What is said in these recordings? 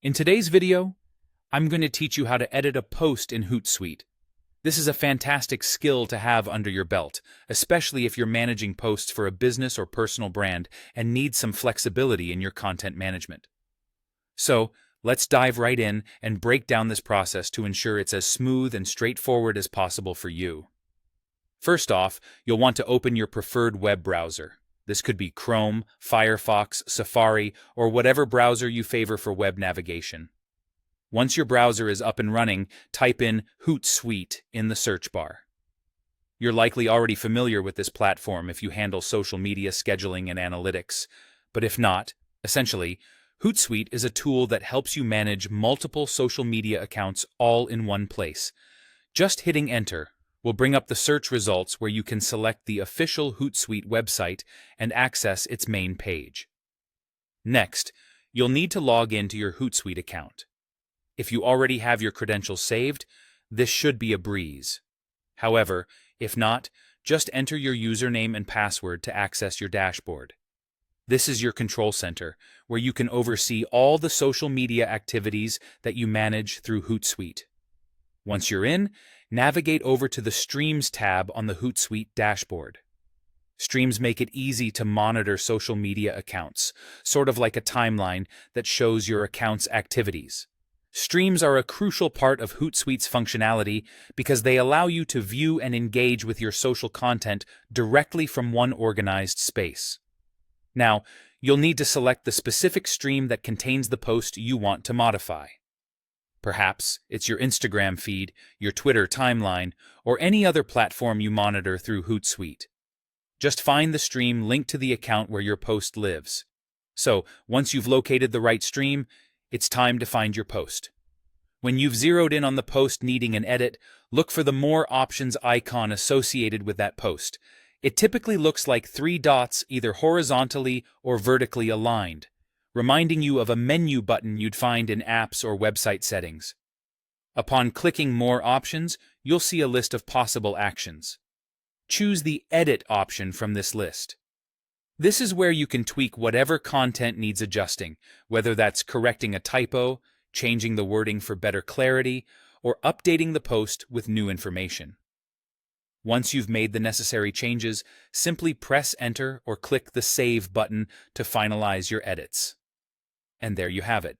In today's video, I'm going to teach you how to edit a post in Hootsuite. This is a fantastic skill to have under your belt, especially if you're managing posts for a business or personal brand and need some flexibility in your content management. So, let's dive right in and break down this process to ensure it's as smooth and straightforward as possible for you. First off, you'll want to open your preferred web browser. This could be Chrome, Firefox, Safari, or whatever browser you favor for web navigation. Once your browser is up and running, type in Hootsuite in the search bar. You're likely already familiar with this platform if you handle social media scheduling and analytics, but if not, essentially, Hootsuite is a tool that helps you manage multiple social media accounts all in one place. Just hitting enter will bring up the search results where you can select the official Hootsuite website and access its main page. Next, you'll need to log into your Hootsuite account. If you already have your credentials saved, this should be a breeze. However, if not, just enter your username and password to access your dashboard. This is your control center, where you can oversee all the social media activities that you manage through Hootsuite. Once you're in, navigate over to the Streams tab on the Hootsuite dashboard. Streams make it easy to monitor social media accounts, sort of like a timeline that shows your account's activities. Streams are a crucial part of Hootsuite's functionality because they allow you to view and engage with your social content directly from one organized space. Now, you'll need to select the specific stream that contains the post you want to modify. Perhaps it's your Instagram feed, your Twitter timeline, or any other platform you monitor through Hootsuite. Just find the stream linked to the account where your post lives. So, once you've located the right stream, it's time to find your post. When you've zeroed in on the post needing an edit, look for the More Options icon associated with that post. It typically looks like three dots either horizontally or vertically aligned, reminding you of a menu button you'd find in apps or website settings. Upon clicking More Options, you'll see a list of possible actions. Choose the Edit option from this list. This is where you can tweak whatever content needs adjusting, whether that's correcting a typo, changing the wording for better clarity, or updating the post with new information. Once you've made the necessary changes, simply press Enter or click the Save button to finalize your edits. And there you have it.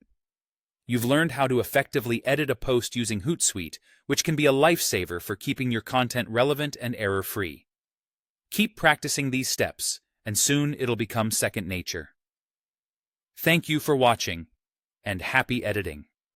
You've learned how to effectively edit a post using Hootsuite, which can be a lifesaver for keeping your content relevant and error-free. Keep practicing these steps, and soon it'll become second nature. Thank you for watching, and happy editing.